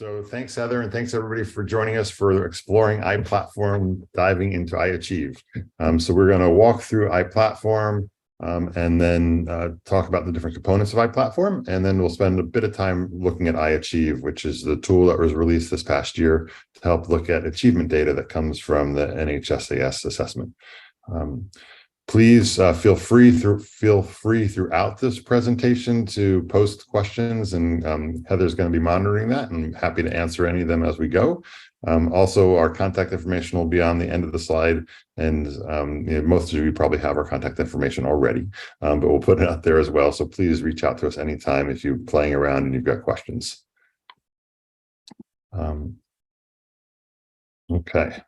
So thanks, Heather, and thanks everybody for joining us for exploring iPlatform, diving into iAchieve. So we're going to walk through iPlatform and then talk about the different components of iPlatform, and then we'll spend a bit of time looking at iAchieve, which is the tool that was released this past year to help look at achievement data that comes from the NHSAS assessment. Please feel free throughout this presentation to post questions, and Heather's going to be monitoring that, and happy to answer any of them as we go. Also, our contact information will be on the end of the slide, and most of you probably have our contact information already, but we'll put it out there as well. So please reach out to us anytime if you're playing around and you've got questions. Okay.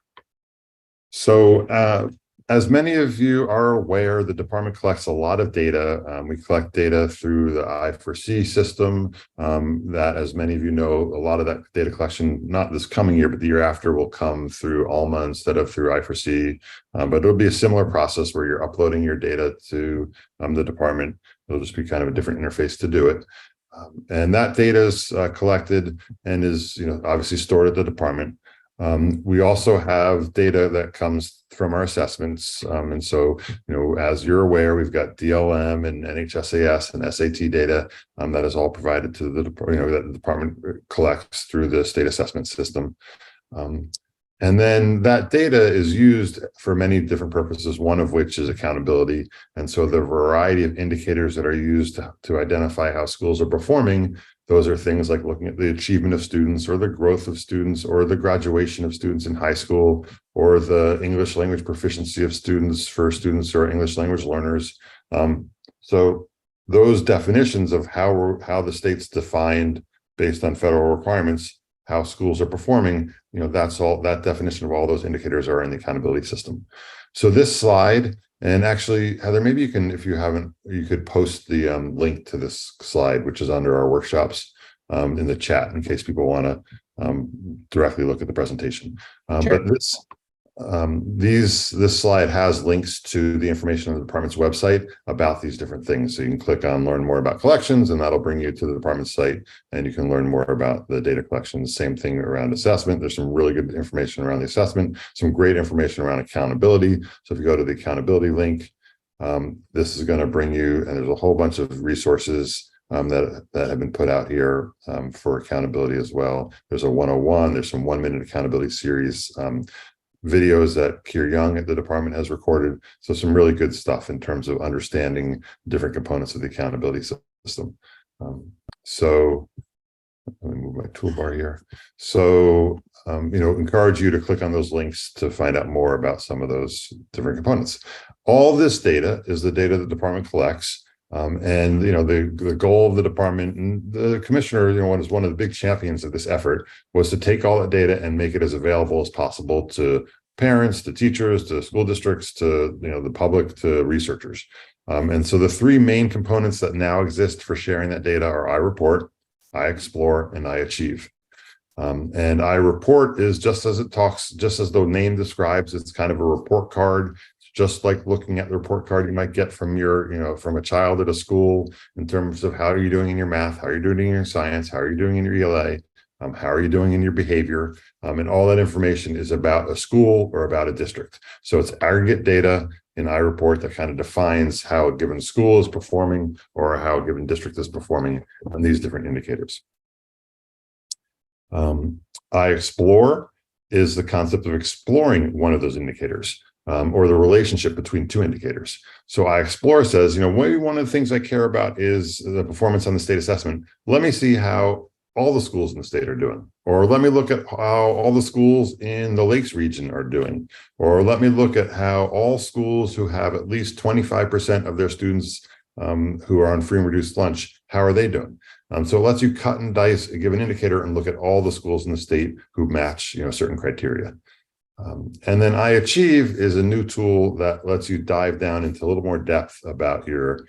So as many of you are aware, the department collects a lot of data. We collect data through the I4C system that, as many of you know, a lot of that data collection, not this coming year, but the year after, will come through Alma instead of through I4C. But it'll be a similar process where you're uploading your data to the department. It'll just be kind of a different interface to do it. And that data is collected and is obviously stored at the department. We also have data that comes from our assessments. And so, as you're aware, we've got DLM and NHSAS and SAT data that is all provided to the department, that the department collects through the state assessment system. And then that data is used for many different purposes, one of which is accountability. And so the variety of indicators that are used to identify how schools are performing, those are things like looking at the achievement of students, or the growth of students, or the graduation of students in high school, or the English language proficiency of students for students who are English language learners. So those definitions of how the state's defined based on federal requirements, how schools are performing, that's all, that definition of all those indicators are in the accountability system. So this slide, and actually, Heather, maybe you can, if you haven't, you could post the link to this slide, which is under our workshops, in the chat, in case people want to directly look at the presentation. Sure. But this slide has links to the information on the department's website about these different things. So you can click on learn more about collections, and that'll bring you to the department's site, and you can learn more about the data collection. Same thing around assessment. There's some really good information around the assessment, some great information around accountability. So if you go to the accountability link, this is going to bring you, and there's a whole bunch of resources that have been put out here for accountability as well. There's a 101, there's some 1-minute accountability series, videos that Kier Young at the department has recorded. So some really good stuff in terms of understanding different components of the accountability system. So let me move my toolbar here. So, encourage you to click on those links to find out more about some of those different components. All this data is the data the department collects. And the goal of the department, and the commissioner, is one of the big champions of this effort, was to take all that data and make it as available as possible to parents, to teachers, to school districts, to the public, to researchers. And so the three main components that now exist for sharing that data are iReport, iExplore, and iAchieve. And iReport is just as the name describes. It's kind of a report card, just like looking at the report card you might get from from a child at a school, in terms of how are you doing in your math, how are you doing in your science, how are you doing in your ELA, how are you doing in your behavior, and all that information is about a school or about a district. So it's aggregate data in iReport that kind of defines how a given school is performing, or how a given district is performing on these different indicators. iExplore is the concept of exploring one of those indicators, or the relationship between two indicators. So iExplore says, maybe one of the things I care about is the performance on the state assessment. Let me see how all the schools in the state are doing. Or let me look at how all the schools in the Lakes region are doing. Or let me look at how all schools who have at least 25% of their students who are on free and reduced lunch, how are they doing? So it lets you cut and dice, give an indicator, and look at all the schools in the state who match certain criteria. And then iAchieve is a new tool that lets you dive down into a little more depth about your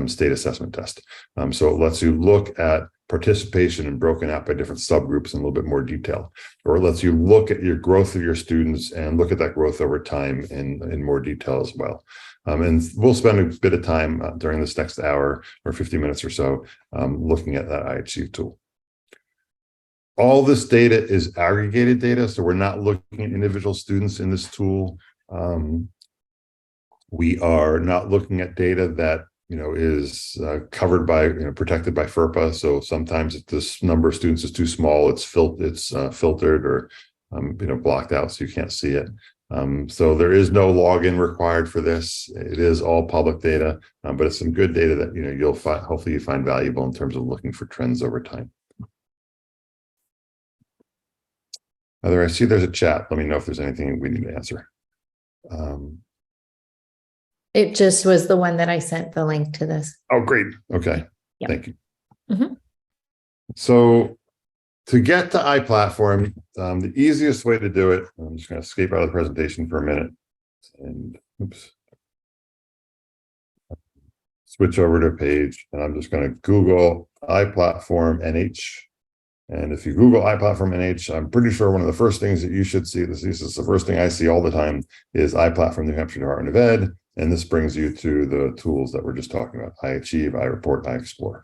state assessment test. So it lets you look at participation and broken out by different subgroups in a little bit more detail, or it lets you look at your growth of your students and look at that growth over time in more detail as well. And we'll spend a bit of time during this next hour or 50 minutes or so looking at that iAchieve tool. All this data is aggregated data, so we're not looking at individual students in this tool. We are not looking at data that is covered by protected by FERPA. So sometimes if this number of students is too small, it's filtered or blocked out, so you can't see it. So there is no login required for this. It is all public data, but it's some good data that you'll find, hopefully you find valuable in terms of looking for trends over time. I see there's a chat. Let me know if there's anything we need to answer. It just was the one that I sent the link to this. Oh, great. Okay. Yep. Thank you. Mm-hmm. So to get to iPlatform, the easiest way to do it, I'm just going to escape out of the presentation for a minute and switch over to a page. And I'm just going to Google iPlatform NH. And if you Google iPlatform NH, I'm pretty sure one of the first things that you should see, this is the first thing I see all the time, is iPlatform New Hampshire Department of Ed. And this brings you to the tools that we're just talking about, iAchieve, iReport, iExplore.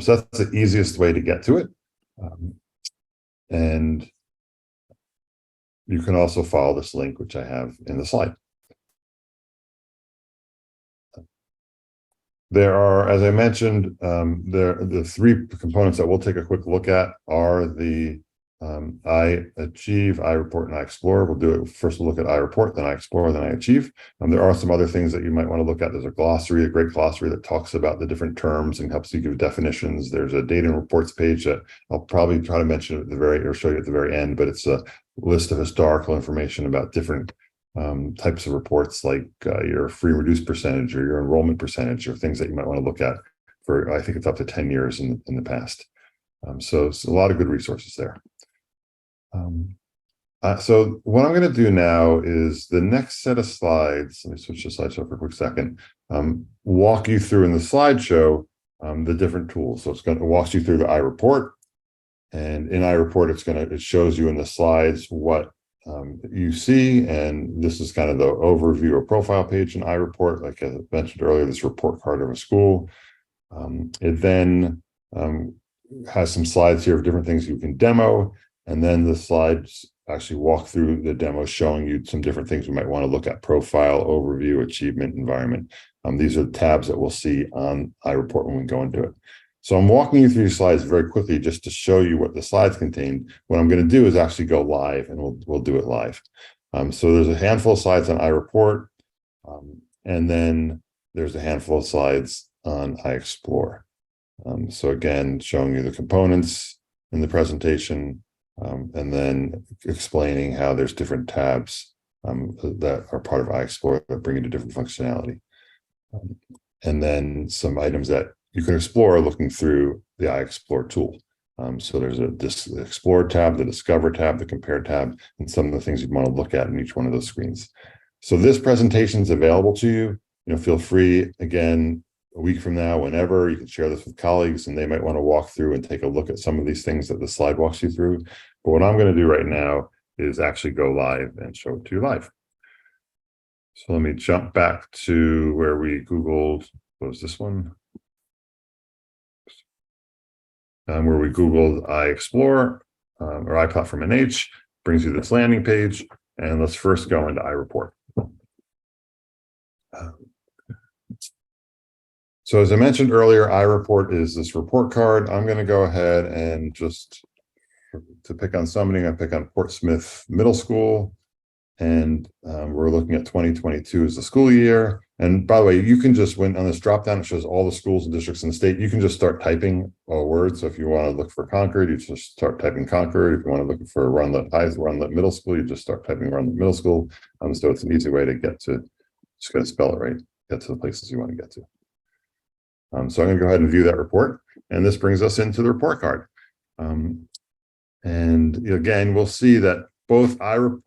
So that's the easiest way to get to it. And you can also follow this link, which I have in the slide. There are, as I mentioned, the three components that we'll take a quick look at are the iAchieve, iReport, and iExplore. We'll do it first. We'll look at iReport, then iExplore, then iAchieve. There are some other things that you might want to look at. There's a glossary, a great glossary that talks about the different terms and helps you give definitions. There's a data and reports page that I'll probably try to mention at the or show you at the very end, but it's a list of historical information about different types of reports, like your free reduced percentage or your enrollment percentage, or things that you might want to look at for, I think it's up to 10 years in the past. So it's a lot of good resources there. So what I'm going to do now is the next set of slides. Let me switch to slideshow for a quick second. Walk you through in the slideshow the different tools. So it's going to walk you through the iReport, and in iReport, it shows you in the slides what you see, and this is kind of the overview or profile page in iReport. Like I mentioned earlier, this report card of a school. It then has some slides here of different things you can demo, and then the slides actually walk through the demo, showing you some different things we might want to look at: profile, overview, achievement, environment. These are the tabs that we'll see on iReport when we go into it. So I'm walking you through these slides very quickly just to show you what the slides contain. What I'm going to do is actually go live, and we'll do it live. So there's a handful of slides on iReport, and then there's a handful of slides on iExplore. So again, showing you the components in the presentation, and then explaining how there's different tabs that are part of iExplore that bring you to different functionality. And then some items that you can explore looking through the iExplore tool. So there's the Explore tab, the Discover tab, the Compare tab, and some of the things you'd want to look at in each one of those screens. So this presentation is available to you. Feel free, again, a week from now, whenever, you can share this with colleagues, and they might want to walk through and take a look at some of these things that the slide walks you through. But what I'm going to do right now is actually go live and show it to you live. So let me jump back to where we Googled, what was this one? Where we Googled iExplore or iPlatform NH, brings you this landing page. And let's first go into iReport. So as I mentioned earlier, iReport is this report card. I'm going to go ahead and just to pick on somebody, I pick on Portsmouth Middle School. And we're looking at 2022 as the school year. And by the way, you can just, when on this drop down, it shows all the schools and districts in the state. You can just start typing a word. So if you want to look for Concord, you just start typing Concord. If you want to look for Runlet Middle School, you just start typing Runlet Middle School. So it's an easy way to get to, just going to spell it right, get to the places you want to get to. So I'm going to go ahead and view that report. And this brings us into the report card. And again, we'll see that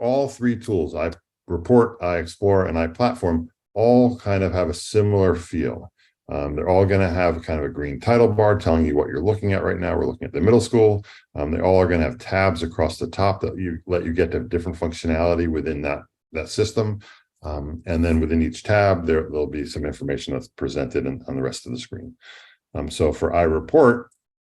all three tools, iReport, iExplore, and iPlatform, all kind of have a similar feel. They're all going to have kind of a green title bar telling you what you're looking at right now. We're looking at the middle school. They all are going to have tabs across the top that let you get to different functionality within that system. And then within each tab, there'll be some information that's presented on the rest of the screen. So for iReport,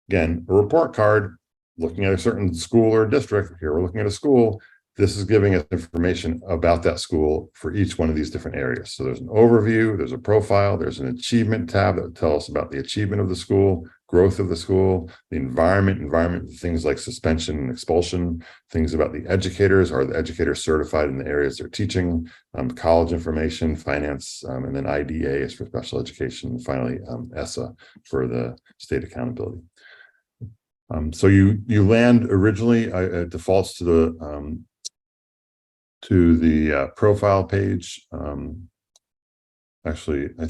again, a report card, looking at a certain school or district. Here we're looking at a school. This is giving us information about that school for each one of these different areas. So there's an overview, there's a profile, there's an achievement tab that will tell us about the achievement of the school, growth of the school, the environment, things like suspension and expulsion, things about the educators. Are the educators certified in the areas they're teaching? College information, finance, and then IDA is for special education, and finally ESSA for the state accountability. So you land originally, it defaults to the profile page. Actually, I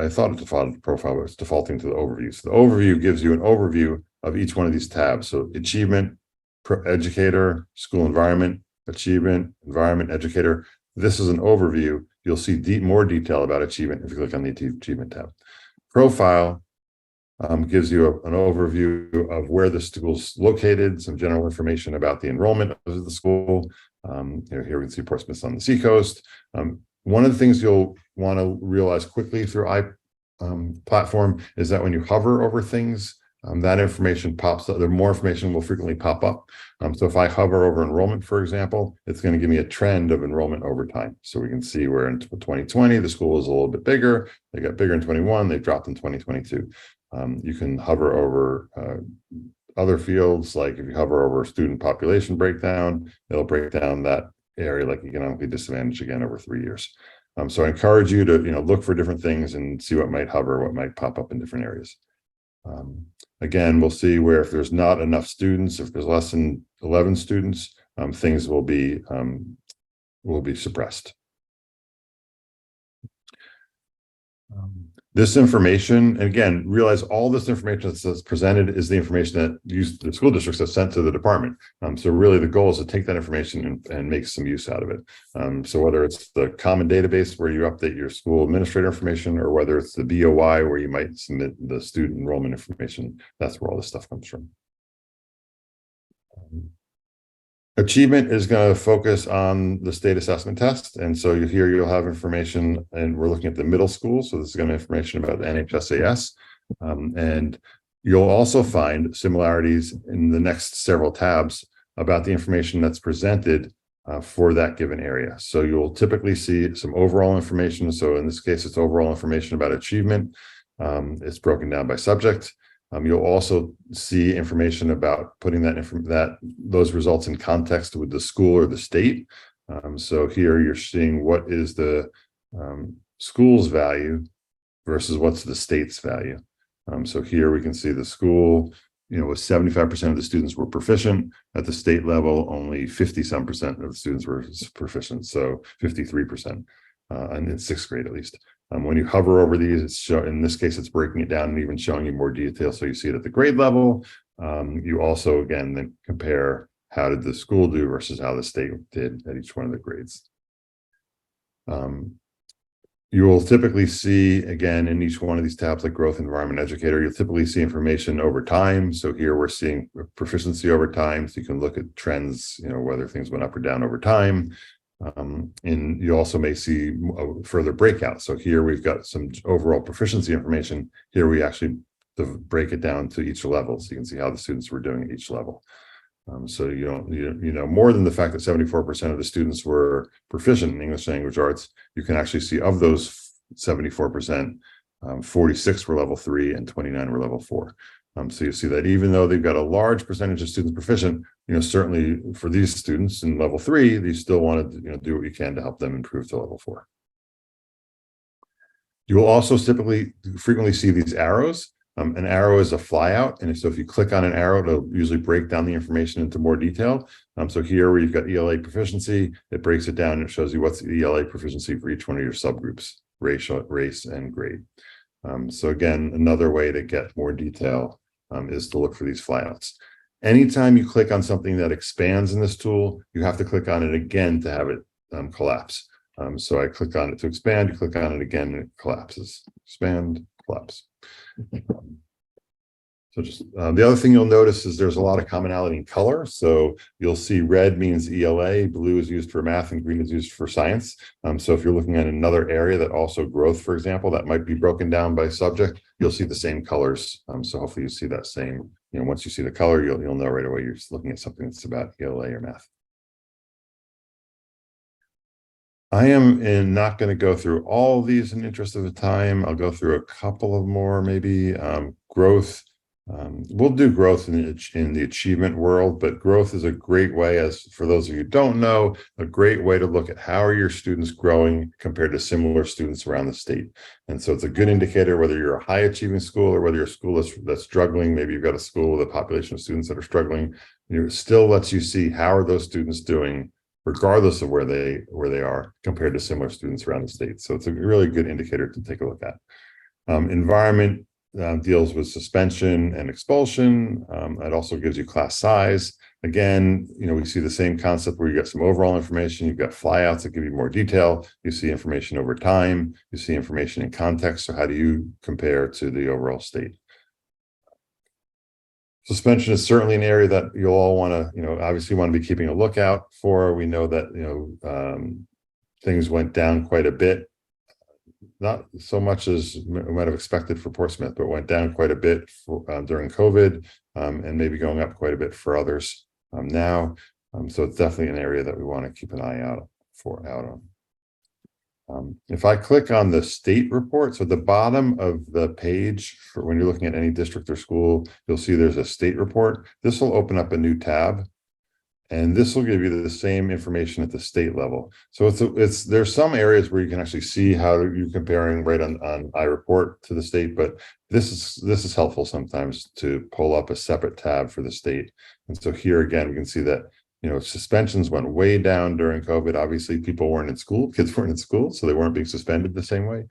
thought it defaulted to profile, but it's defaulting to the overview. So the overview gives you an overview of each one of these tabs. So achievement, educator, school environment, achievement, environment, educator. This is an overview. You'll see more detail about achievement if you click on the achievement tab. Profile gives you an overview of where the school's located, some general information about the enrollment of the school. Here we can see Portsmouth on the seacoast. One of the things you'll want to realize quickly through iPlatform is that when you hover over things, that information pops up. More information will frequently pop up. So if I hover over enrollment, for example, it's going to give me a trend of enrollment over time. So we can see where in 2020, the school is a little bit bigger. They got bigger in 21, they dropped in 2022. You can hover over other fields, like if you hover over student population breakdown, it'll break down that area like economically disadvantaged again over 3 years. So I encourage you to look for different things and see what might hover, what might pop up in different areas. Again, we'll see where if there's not enough students, if there's less than 11 students, things will be suppressed. This information, and again, realize all this information that's presented is the information that the school districts have sent to the department. So really the goal is to take that information and make some use out of it. So whether it's the common database where you update your school administrator information, or whether it's the BOI where you might submit the student enrollment information, that's where all this stuff comes from. Achievement is going to focus on the state assessment test. And so here you'll have information, and we're looking at the middle school. So this is going to information about the NHSAS. And you'll also find similarities in the next several tabs about the information that's presented for that given area. So you'll typically see some overall information. So in this case, it's overall information about achievement. It's broken down by subject. You'll also see information about putting those results in context with the school or the state. So here you're seeing what is the school's value versus what's the state's value. So here we can see the school, with 75% of the students were proficient. At the state level, only 50-some% of the students were proficient, so 53%, and in sixth grade at least. When you hover over these, in this case, it's breaking it down and even showing you more detail. So you see it at the grade level. You also, again, then compare how did the school do versus how the state did at each one of the grades. You will typically see, again, in each one of these tabs, like growth, environment, educator, you'll typically see information over time. So here we're seeing proficiency over time. So you can look at trends, whether things went up or down over time. And you also may see a further breakout. So here we've got some overall proficiency information. Here we actually break it down to each level, so you can see how the students were doing at each level. So more than the fact that 74% of the students were proficient in English language arts, you can actually see of those 74%, 46 were level 3 and 29 were level 4. So you see that even though they've got a large percentage of students proficient, certainly for these students in level 3, you still want to do what you can to help them improve to level 4. You will also frequently see these arrows. An arrow is a flyout, and so if you click on an arrow, it'll usually break down the information into more detail. So here where you've got ELA proficiency, it breaks it down and it shows you what's the ELA proficiency for each one of your subgroups, race, and grade. So again, another way to get more detail is to look for these flyouts. Anytime you click on something that expands in this tool, you have to click on it again to have it collapse. So I click on it to expand, you click on it again, and it collapses. Expand, collapse. So just the other thing you'll notice is there's a lot of commonality in color. So you'll see red means ELA, blue is used for math, and green is used for science. So if you're looking at another area that also growth, for example, that might be broken down by subject, you'll see the same colors. So hopefully you see that same once you see the color, you'll know right away you're just looking at something that's about ELA or math. I am not going to go through all of these in the interest of the time. I'll go through a couple of more, maybe growth. We'll do growth in the achievement world, but growth is a great way, as for those of you who don't know, a great way to look at how are your students growing compared to similar students around the state. And so it's a good indicator whether you're a high achieving school or whether you're a school that's struggling. Maybe you've got a school with a population of students that are struggling. It still lets you see how are those students doing regardless of where they are compared to similar students around the state. So it's a really good indicator to take a look at. Environment deals with suspension and expulsion. It also gives you class size. Again, we see the same concept where you get some overall information. You've got flyouts that give you more detail. You see information over time. You see information in context. So how do you compare to the overall state? Suspension is certainly an area that you'll all want to, obviously want to be keeping a lookout for. We know that, things went down quite a bit. Not so much as we might have expected for Portsmouth, but went down quite a bit during COVID, and maybe going up quite a bit for others now. So it's definitely an area that we want to keep an eye out on. If I click on the state report, so at the bottom of the page, for when you're looking at any district or school, you'll see there's a state report. This will open up a new tab, and this will give you the same information at the state level. So there's some areas where you can actually see how you're comparing right on iReport to the state, but this is helpful sometimes to pull up a separate tab for the state. And so here again, we can see that suspensions went way down during COVID. Obviously, people weren't in school, kids weren't in school, so they weren't being suspended the same way.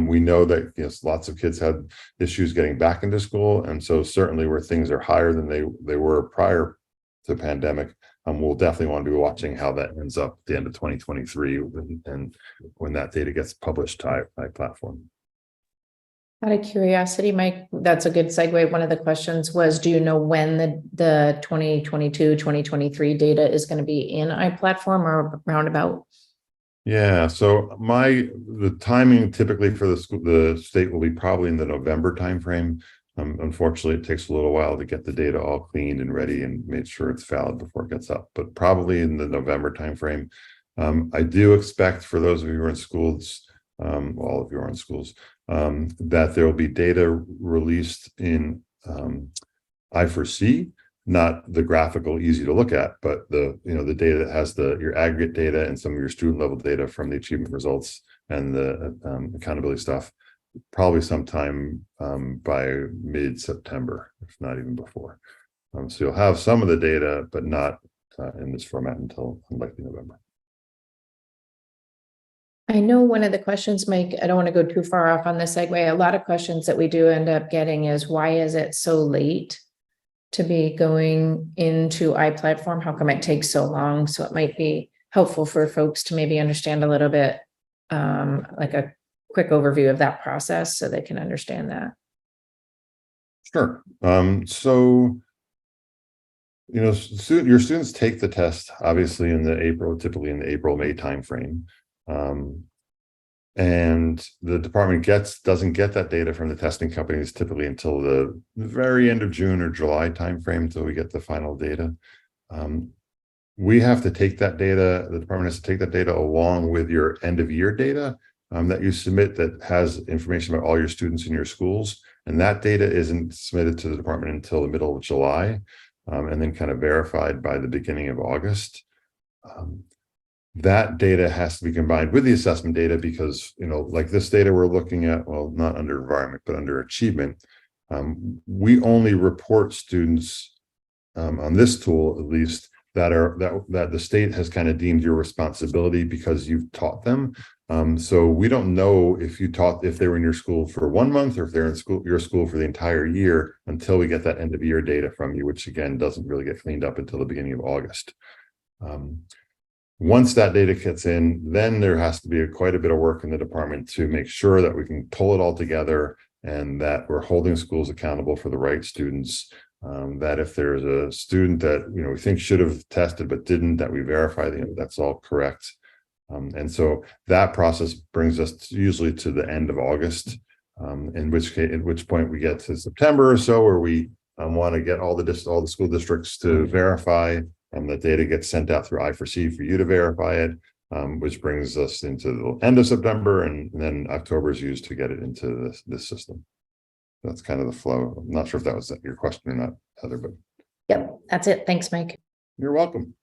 We know that lots of kids had issues getting back into school, and so certainly where things are higher than they were prior to the pandemic, we'll definitely want to be watching how that ends up at the end of 2023 and when that data gets published to iPlatform. Out of curiosity, Mike, that's a good segue. One of the questions was, do you know when the 2022, 2023 data is going to be in iPlatform or roundabout? Yeah, so the timing typically for the state will be probably in the November timeframe. Unfortunately, it takes a little while to get the data all cleaned and ready and made sure it's valid before it gets up, but probably in the November timeframe. I do expect for those of you who are in schools, all of you are in schools, that there will be data released in I4C, not the graphical easy to look at, but the data that has your aggregate data and some of your student level data from the achievement results and the accountability stuff, probably sometime by mid-September, if not even before. So you'll have some of the data, but not in this format until likely November. I know one of the questions, Mike, I don't want to go too far off on this segue. A lot of questions that we do end up getting is, why is it so late to be going into iPlatform? How come it takes so long? So it might be helpful for folks to maybe understand a little bit, like a quick overview of that process so they can understand that. Sure. So, your students take the test, obviously typically in the April-May timeframe. And the department doesn't get that data from the testing companies typically until the very end of June or July timeframe until we get the final data. We have to take that data, the department has to take that data along with your end of year data that you submit that has information about all your students in your schools. And that data isn't submitted to the department until the middle of July, and then kind of verified by the beginning of August. That data has to be combined with the assessment data because, like this data we're looking at, well, not under environment, but under achievement. We only report students on this tool, at least, that the state has kind of deemed your responsibility because you've taught them. So we don't know if they were in your school for 1 month or if they're in your school for the entire year until we get that end of year data from you, which again doesn't really get cleaned up until the beginning of August. Once that data gets in, then there has to be quite a bit of work in the department to make sure that we can pull it all together and that we're holding schools accountable for the right students. That if there's a student that we think should have tested but didn't, that we verify that's all correct. And so that process brings us usually to the end of August, at which point we get to September or so, where we want to get all the school districts to verify, the data gets sent out through I4C for you to verify it, which brings us into the end of September, and then October is used to get it into this system. That's kind of the flow. I'm not sure if that was your question or not, Heather, but Yep, that's it. Thanks, Mike. you're welcome.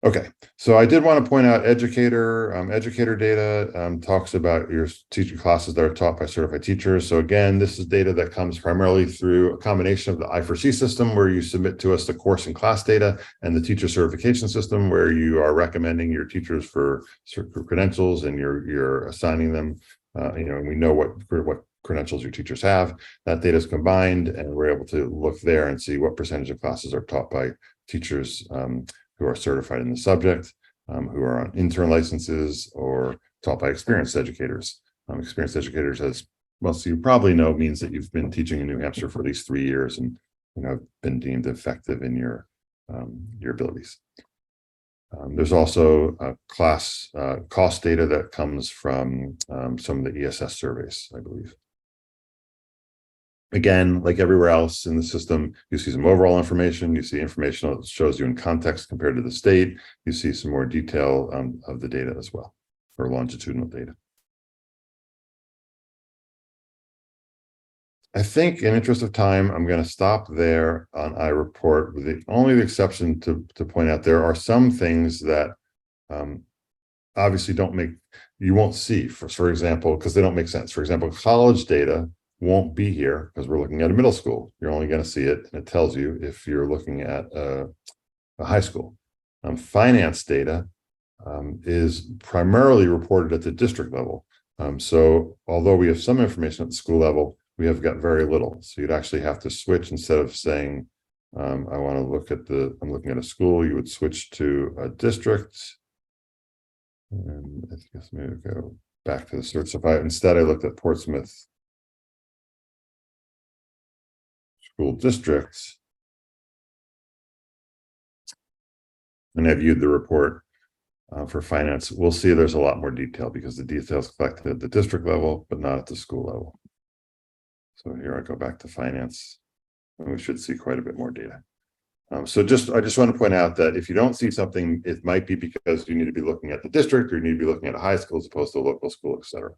Okay, so I did want to point out educator data talks about your teaching classes that are taught by certified teachers. So again, this is data that comes primarily through a combination of the I4C system, where you submit to us the course and class data, and the teacher certification system, where you are recommending your teachers for credentials, and you're assigning them. And we know what credentials your teachers have. That data is combined, and we're able to look there and see what percentage of classes are taught by teachers who are certified in the subject, who are on intern licenses, or taught by experienced educators. Experienced educators, as most of you probably know, means that you've been teaching in New Hampshire for at least 3 years and been deemed effective in your abilities. There's also class cost data that comes from some of the ESS surveys, I believe. Again, like everywhere else in the system, you see some overall information. You see information that shows you in context compared to the state. You see some more detail of the data as well, or longitudinal data. I think, in interest of time, I'm going to stop there on iReport, with the only exception to point out there are some things that obviously you won't see, for example, because they don't make sense. For example, college data won't be here because we're looking at a middle school. You're only going to see it, and it tells you if you're looking at a high school. Finance data is primarily reported at the district level. So although we have some information at the school level, we have got very little. So you'd actually have to switch. Instead of saying, I'm looking at a school, you would switch to a district. And I guess maybe go back to the search. So instead I looked at Portsmouth school districts, and I viewed the report for finance, we'll see there's a lot more detail, because the details collected at the district level, but not at the school level. So here I go back to finance, and we should see quite a bit more data. I just want to point out that if you don't see something, it might be because you need to be looking at the district, or you need to be looking at a high school as opposed to a local school, etc.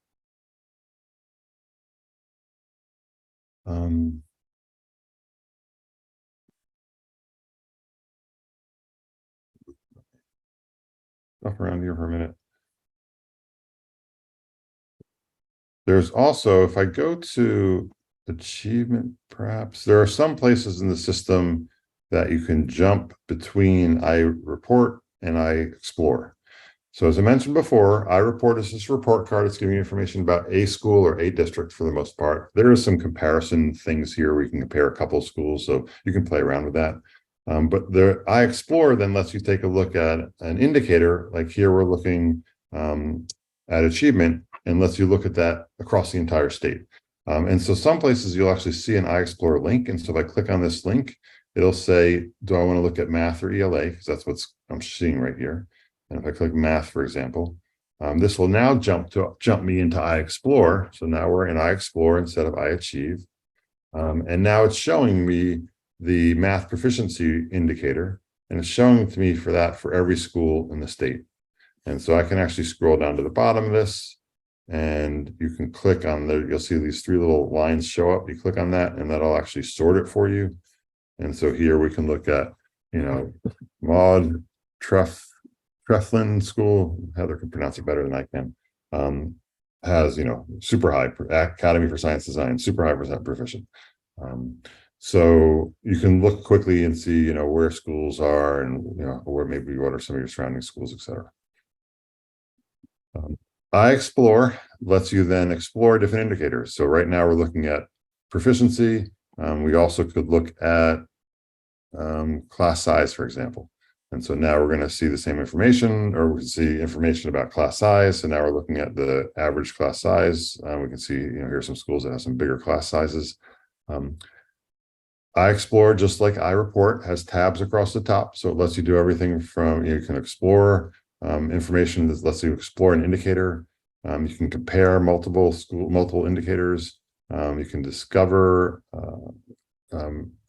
Up around here for a minute. There's also, if I go to achievement, perhaps there are some places in the system that you can jump between iReport and iExplore. So as I mentioned before, iReport is this report card. It's giving you information about a school or a district for the most part. There is some comparison things here where you can compare a couple of schools, so you can play around with that. But the iExplore then lets you take a look at an indicator. Like here, we're looking at achievement, and lets you look at that across the entire state. And so some places you'll actually see an iExplore link. And so if I click on this link, it'll say, do I want to look at math or ELA? Because that's what I'm seeing right here. And if I click math, for example, this will now jump me into iExplore. So now we're in iExplore instead of iAchieve. And now it's showing me the math proficiency indicator, and it's showing to me for every school in the state. And so I can actually scroll down to the bottom of this, and you can click on there. You'll see these 3 little lines show up. You click on that, and that'll actually sort it for you. And so here we can look at, Maud Treflin School. Heather can pronounce it better than I can. Has, super high Academy for Science Design, super high percent proficient. So you can look quickly and see, where schools are, and, or maybe what are some of your surrounding schools, etc. iExplore lets you then explore different indicators. So right now we're looking at proficiency. We also could look at class size, for example. And so now we're going to see the same information, or we can see information about class size. So now we're looking at the average class size. We can see, here are some schools that have some bigger class sizes. iExplore, just like iReport, has tabs across the top. So it lets you do everything from, you can explore information that lets you explore an indicator. You can compare multiple indicators. You can discover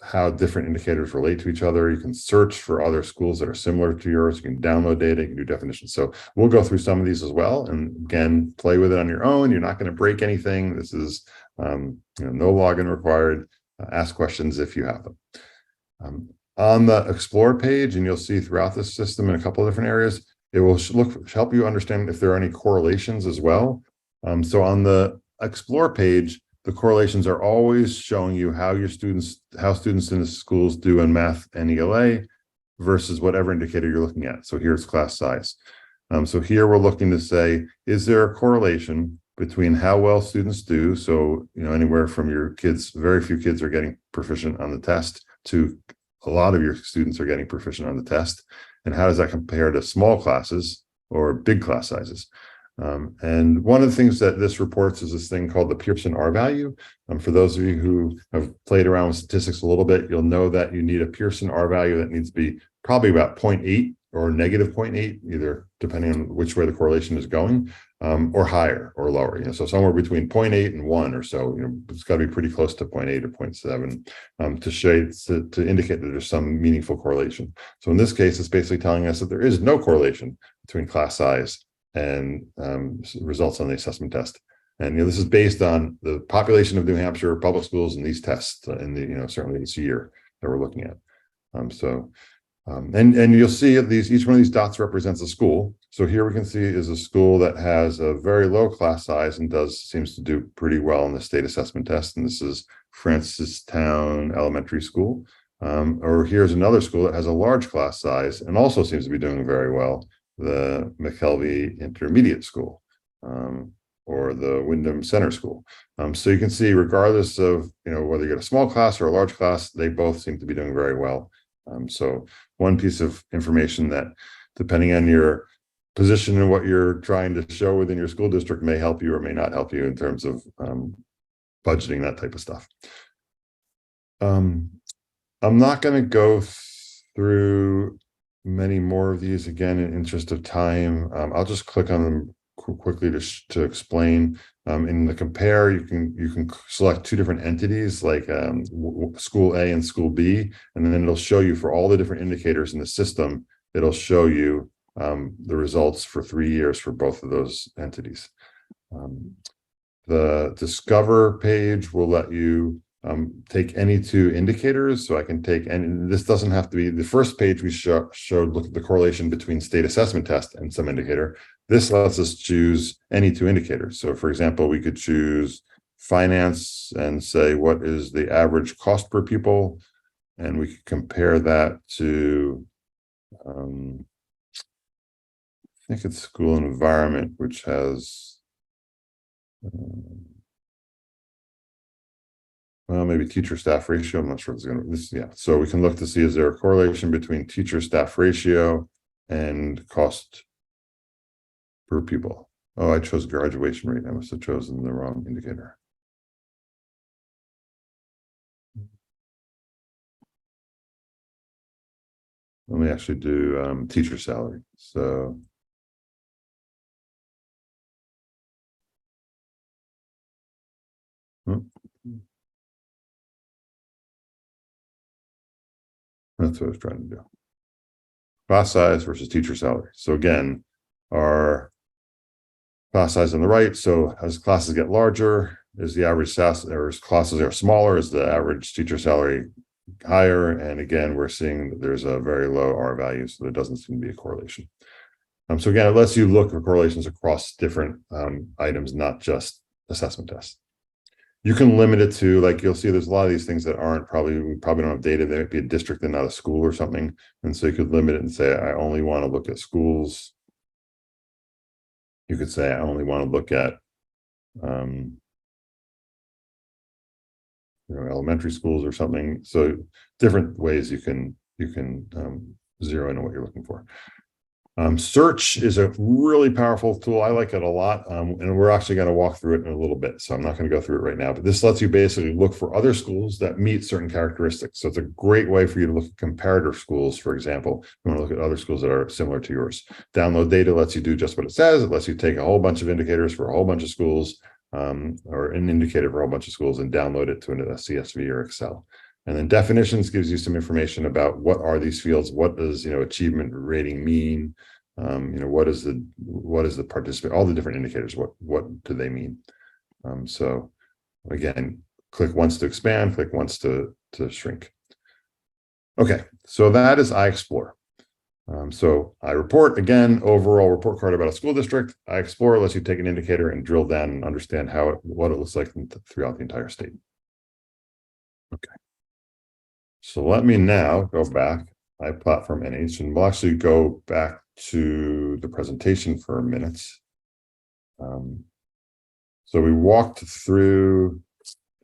how different indicators relate to each other. You can search for other schools that are similar to yours. You can download data, you can do definitions. So we'll go through some of these as well. And again, play with it on your own. You're not going to break anything. This is no login required. Ask questions if you have them. On the Explore page, and you'll see throughout this system in a couple of different areas, it will help you understand if there are any correlations as well. So on the Explore page, the correlations are always showing you how students in the schools do in math and ELA versus whatever indicator you're looking at. So here's class size. So here we're looking to say, is there a correlation between how well students do? So, anywhere from your kids, very few kids are getting proficient on the test to a lot of your students are getting proficient on the test. And how does that compare to small classes or big class sizes? And one of the things that this reports is this thing called the Pearson R value. For those of you who have played around with statistics a little bit, you'll know that you need a Pearson R value that needs to be probably about 0.8 or negative 0.8, either depending on which way the correlation is going, or higher or lower. So somewhere between 0.8 and 1 or so. It's got to be pretty close to 0.8 or 0.7 to indicate that there's some meaningful correlation. So in this case, it's basically telling us that there is no correlation between class size and results on the assessment test. And this is based on the population of New Hampshire public schools and these tests in the certainly this year that we're looking at. And you'll see each one of these dots represents a school. So here we can see is a school that has a very low class size and seems to do pretty well in the state assessment test. And this is Francistown Elementary School. Or here's another school that has a large class size and also seems to be doing very well, the McKelvey Intermediate School, or the Wyndham Center School. So you can see, regardless of whether you get a small class or a large class, they both seem to be doing very well. So one piece of information that, depending on your position and what you're trying to show within your school district, may help you or may not help you in terms of budgeting, that type of stuff. I'm not going to go through many more of these again in interest of time. I'll just click on them quickly to explain. In the compare, you can select two different entities, like school A and school B, and then it'll show you for all the different indicators in the system. It'll show you the results for 3 years for both of those entities. The Discover page will let you take any two indicators. So I can take, and this doesn't have to be the first page we showed, look at the correlation between state assessment test and some indicator. This lets us choose any two indicators. So for example, we could choose finance and say, what is the average cost per pupil? And we could compare that to, I think it's school environment, which has, well, maybe teacher staff ratio. I'm not sure if it's going to, yeah. So we can look to see, is there a correlation between teacher staff ratio and cost per pupil? Oh, I chose graduation rate. I must have chosen the wrong indicator. Let me actually do teacher salary. So that's what I was trying to do. Class size versus teacher salary. So again, our class size on the right. So as classes get larger, is the average SAS, or as classes are smaller, is the average teacher salary higher? And again, we're seeing that there's a very low R value, so there doesn't seem to be a correlation. So again, it lets you look for correlations across different items, not just assessment tests. You can limit it to, like, you'll see there's a lot of these things that we probably don't have data. They might be a district and not a school or something. And so you could limit it and say, I only want to look at schools. You could say, I only want to look at elementary schools or something. So different ways you can zero in on what you're looking for. Search is a really powerful tool. I like it a lot. And we're actually going to walk through it in a little bit. So I'm not going to go through it right now, but this lets you basically look for other schools that meet certain characteristics. So it's a great way for you to look at comparator schools. For example, you want to look at other schools that are similar to yours. Download data lets you do just what it says. It lets you take a whole bunch of indicators for a whole bunch of schools or an indicator for a whole bunch of schools and download it to a CSV or Excel. And then definitions gives you some information about what are these fields, what does achievement rating mean, what is the participant, all the different indicators, what do they mean? So again, click once to expand, click once to shrink. Okay, so that is iExplore. So iReport, again, overall report card about a school district. iExplore lets you take an indicator and drill down and understand what it looks like throughout the entire state. Okay. So let me now go back, iPlatform NH, and we'll actually go back to the presentation for a minute. So we walked through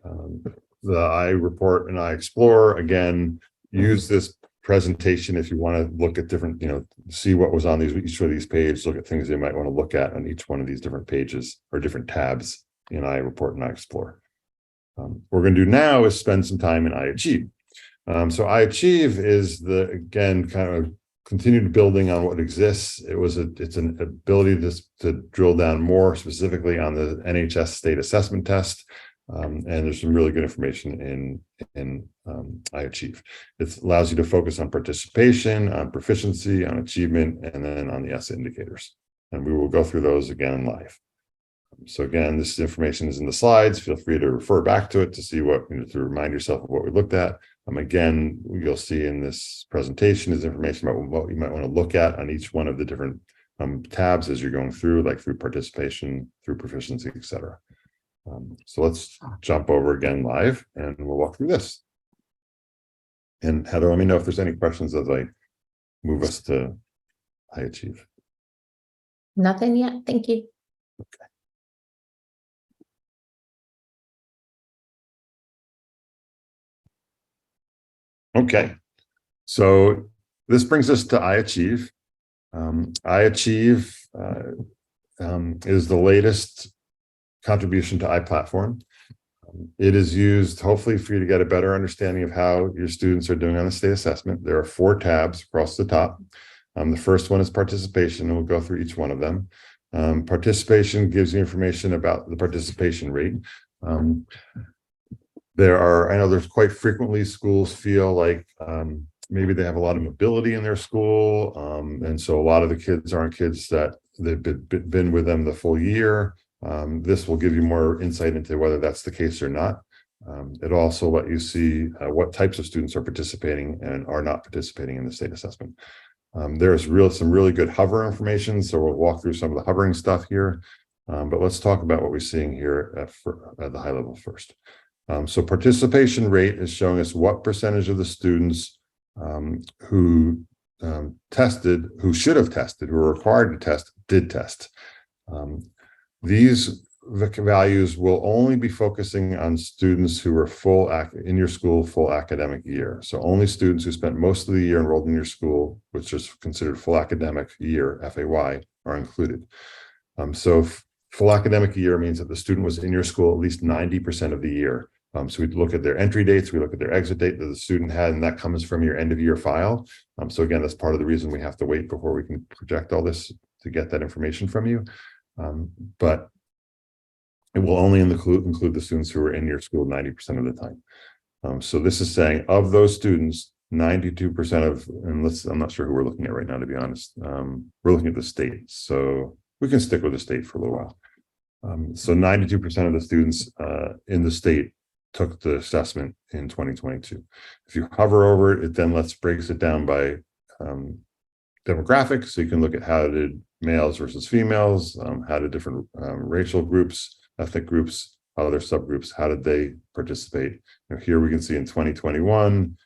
the iReport and iExplore. Again, use this presentation if you want to look at different, see what was on each of these pages, look at things you might want to look at on each one of these different pages or different tabs in iReport and iExplore. What we're going to do now is spend some time in iAchieve. So iAchieve is again, kind of continued building on what exists. It's an ability to drill down more specifically on the NHS state assessment test. And there's some really good information in iAchieve. It allows you to focus on participation, on proficiency, on achievement, and then on the ESSA indicators. And we will go through those again live. So again, this information is in the slides. Feel free to refer back to it to see to remind yourself of what we looked at. Again, you'll see in this presentation is information about what you might want to look at on each one of the different tabs as you're going through, like through participation, through proficiency, etc. So let's jump over again live and we'll walk through this. And Heather, let me know if there's any questions as I move us to iAchieve. Nothing yet. Thank you. Okay, so this brings us to iAchieve. iAchieve is the latest contribution to iPlatform. It is used hopefully for you to get a better understanding of how your students are doing on the state assessment. There are 4 tabs across the top. The first one is participation, and we'll go through each one of them. Participation gives you information about the participation rate. I know there's quite frequently schools feel like maybe they have a lot of mobility in their school. And so a lot of the kids aren't kids that they've been with them the full year. This will give you more insight into whether that's the case or not. It'll also let you see what types of students are participating and are not participating in the state assessment. There's some really good hover information. So we'll walk through some of the hovering stuff here. But let's talk about what we're seeing here at the high level first. So participation rate is showing us what percentage of the students who should have tested, who were required to test, did test. These values will only be focusing on students who were in your school full academic year. So only students who spent most of the year enrolled in your school, which is considered full academic year, FAY, are included. So full academic year means that the student was in your school at least 90% of the year. So we look at their entry dates, we look at their exit date that the student had, and that comes from your end of year file. So again, that's part of the reason we have to wait before we can project all this to get that information from you. But it will only include the students who are in your school 90% of the time. So this is saying of those students, 92% of, I'm not sure who we're looking at right now, to be honest. We're looking at the state. So we can stick with the state for a little while. So 92% of the students in the state took the assessment in 2022. If you hover over it, it then breaks it down by demographics. So you can look at how did males versus females, how did different racial groups, ethnic groups, other subgroups, how did they participate? Here we can see in 2021,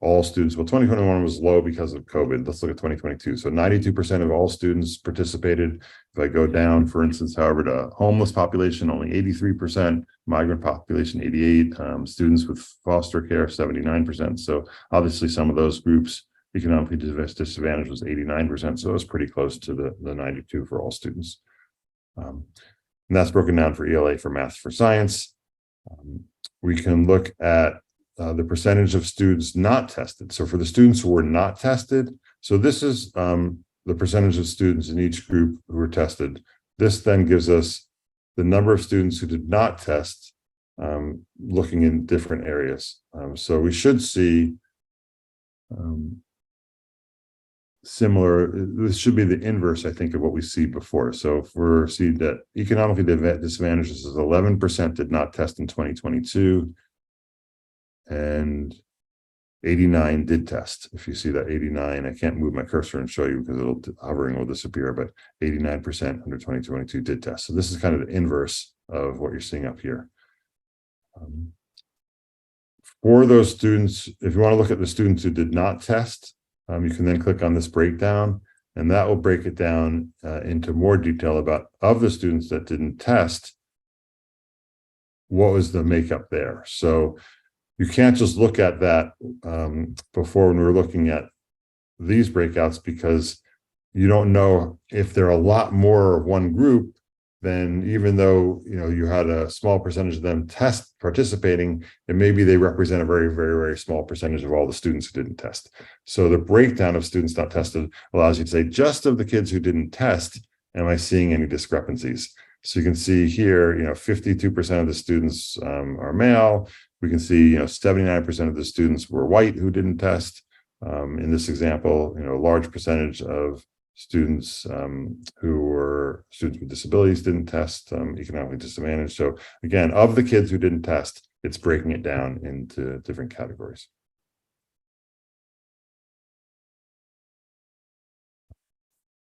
all students, 2021 was low because of COVID. Let's look at 2022. So 92% of all students participated. If I go down, for instance, however, to homeless population, only 83%, migrant population, 88%, students with foster care, 79%. So obviously some of those groups, economically disadvantaged was 89%. So it was pretty close to the 92 for all students. And that's broken down for ELA, for math, for science. We can look at the percentage of students not tested. So for the students who were not tested, so this is the percentage of students in each group who were tested. This then gives us the number of students who did not test, looking in different areas. So we should see similar, this should be the inverse, I think, of what we see before. So if we're see that economically disadvantaged, this is 11% did not test in 2022, and 89 did test. If you see that 89, I can't move my cursor and show you because it'll hovering will disappear, but 89% under 2022 did test. So this is kind of the inverse of what you're seeing up here. For those students, if you want to look at the students who did not test, you can then click on this breakdown, and that will break it down into more detail about of the students that didn't test, what was the makeup there. So you can't just look at that before when we were looking at these breakouts, because you don't know if there are a lot more of one group, then even though you had a small percentage of them participating, and maybe they represent a very, very, very small percentage of all the students who didn't test. So the breakdown of students not tested allows you to say, just of the kids who didn't test, am I seeing any discrepancies? So you can see here, 52% of the students are male. We can see, 79% of the students were white who didn't test. In this example, a large percentage of students who were students with disabilities didn't test, economically disadvantaged. So again, of the kids who didn't test, it's breaking it down into different categories.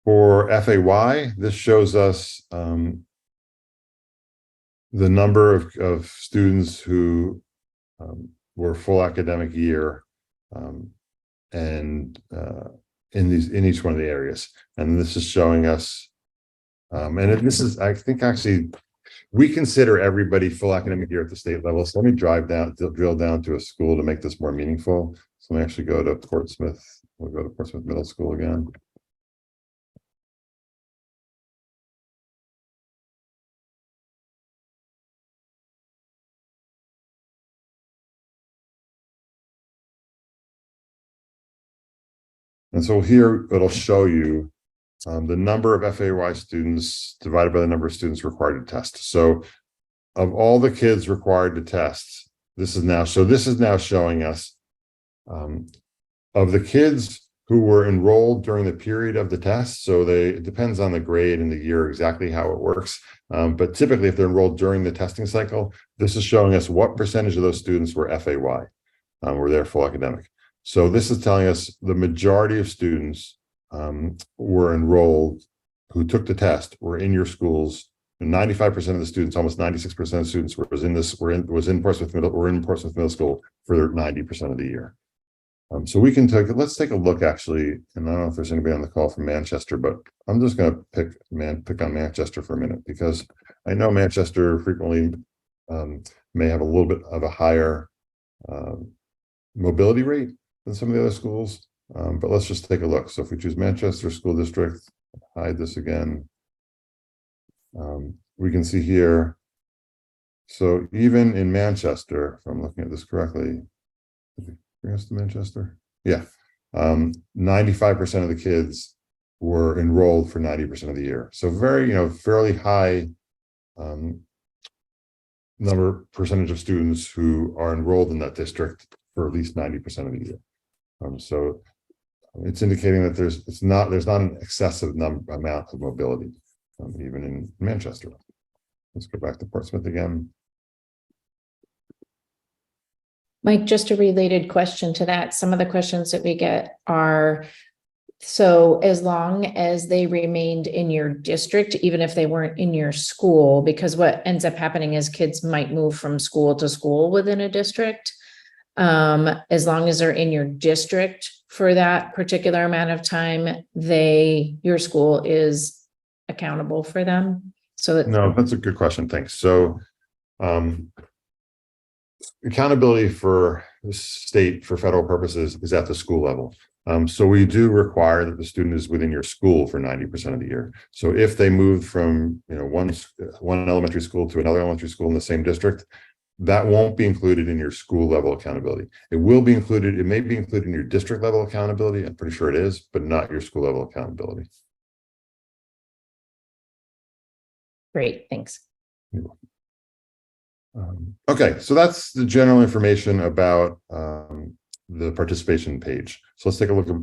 For FAY, this shows us the number of students who were full academic year and in each one of the areas. And this is showing us, this is, I think, actually, we consider everybody full academic year at the state level. So let me drill down to a school to make this more meaningful. So let me actually go to Portsmouth. We'll go to Portsmouth Middle School again. And so here it'll show you the number of FAY students divided by the number of students required to test. So of all the kids required to test, this is now showing us of the kids who were enrolled during the period of the test. So it depends on the grade and the year exactly how it works. But typically, if they're enrolled during the testing cycle, this is showing us what percentage of those students were FAY, were there full academic. So this is telling us the majority of students were enrolled who took the test were in your schools. 95% of the students, almost 96% of students were in Portsmouth Middle School for 90% of the year. So we can let's take a look actually, and I don't know if there's anybody on the call from Manchester, but I'm just going to pick on Manchester for a minute, because I know Manchester frequently may have a little bit of a higher mobility rate than some of the other schools. But let's just take a look. So if we choose Manchester School District, hide this again, we can see here. So even in Manchester, if I'm looking at this correctly, bring us to Manchester. Yeah. 95% of the kids were enrolled for 90% of the year. So very, fairly high percentage of students who are enrolled in that district for at least 90% of the year. So it's indicating that there's not an excessive amount of mobility, even in Manchester. Let's go back to Portsmouth again. Mike, just a related question to that. Some of the questions that we get are, so as long as they remained in your district, even if they weren't in your school, because what ends up happening is kids might move from school to school within a district. As long as they're in your district for that particular amount of time, your school is accountable for them. So No, that's a good question. Thanks. So accountability for the state for federal purposes is at the school level. So we do require that the student is within your school for 90% of the year. So if they moved from one elementary school to another elementary school in the same district, that won't be included in your school level accountability. It will be included. It may be included in your district level accountability. I'm pretty sure it is, but not your school level accountability. Great, thanks. Okay, so that's the general information about the participation page. So let's take a look at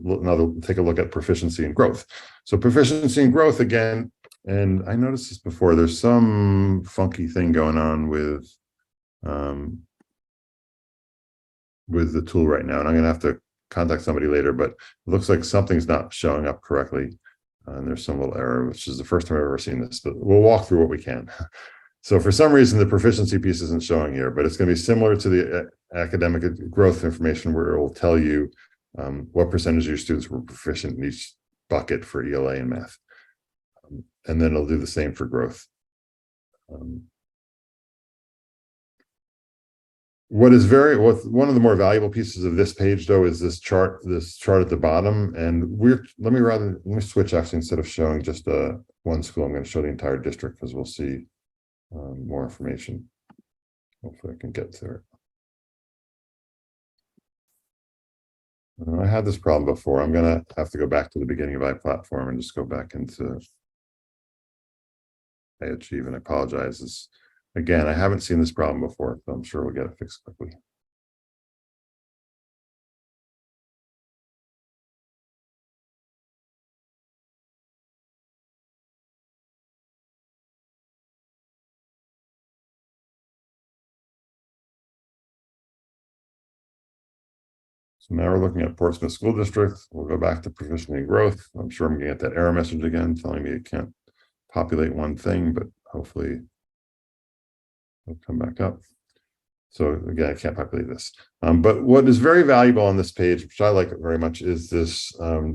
take a look at proficiency and growth. So proficiency and growth again, and I noticed this before. There's some funky thing going on with the tool right now, and I'm going to have to contact somebody later. But it looks like something's not showing up correctly, and there's some little error, which is the first time I've ever seen this. But we'll walk through what we can. So for some reason, the proficiency piece isn't showing here, but it's going to be similar to the academic growth information, where it will tell you what percentage of your students were proficient in each bucket for ELA and math. And then it'll do the same for growth. One of the more valuable pieces of this page, though, is this chart at the bottom. And let me switch actually, instead of showing just one school, I'm going to show the entire district, because we'll see more information. Hopefully I can get to it. I had this problem before. I'm going to have to go back to the beginning of iPlatform and just go back into iAchieve, and I apologize. Again, I haven't seen this problem before, so I'm sure we'll get it fixed quickly. So now we're looking at Portsmouth School District. We'll go back to proficiency and growth. I'm sure I'm going to get that error message again telling me it can't populate one thing, but hopefully it'll come back up. So again, I can't populate this. But what is very valuable on this page, which I like it very much, is this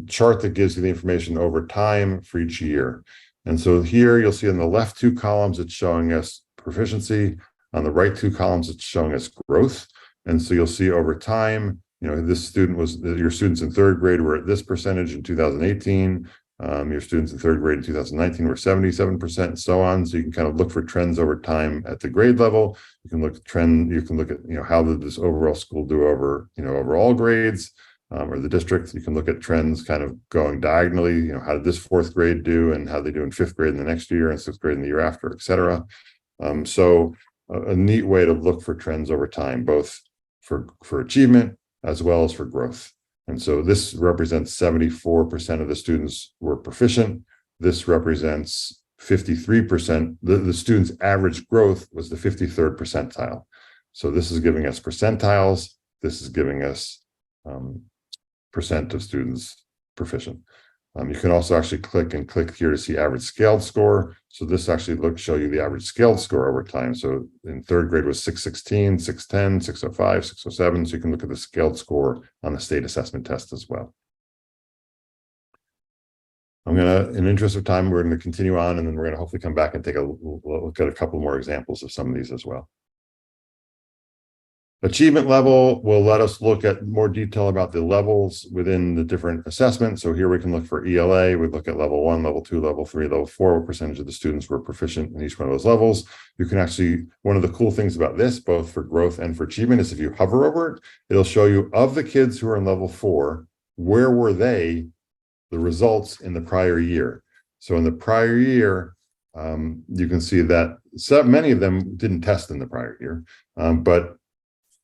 chart that gives you the information over time for each year. And so here you'll see in the left two columns, it's showing us proficiency. On the right two columns, it's showing us growth. And so you'll see over time, this student your students in third grade were at this percentage in 2018. Your students in third grade in 2019 were 77%, and so on. So you can kind of look for trends over time at the grade level. You can look at trend. You can look at how did this overall school do over over all grades or the district. You can look at trends kind of going diagonally. How did this fourth grade do, and how they do in fifth grade in the next year, and sixth grade in the year after, et cetera. So a neat way to look for trends over time, both for achievement as well as for growth. And so this represents 74% of the students were proficient. This represents 53%. The students' average growth was the 53rd percentile. So this is giving us percentiles. This is giving us percent of students proficient. You can also actually click here to see average scaled score. So this actually show you the average scaled score over time. So in third grade was 616, 610, 605, 607. So you can look at the scaled score on the state assessment test as well. In the interest of time, we're going to continue on, and then we're going to hopefully come back and take a look at a couple more examples of some of these as well. Achievement level will let us look at more detail about the levels within the different assessments. So here we can look for ELA. We look at level 1, level 2, level 3, level 4. What percentage of the students were proficient in each one of those levels? You can actually, one of the cool things about this, both for growth and for achievement, is if you hover over it, it'll show you of the kids who are in level 4, where were they, the results in the prior year. So in the prior year, you can see that many of them didn't test in the prior year, but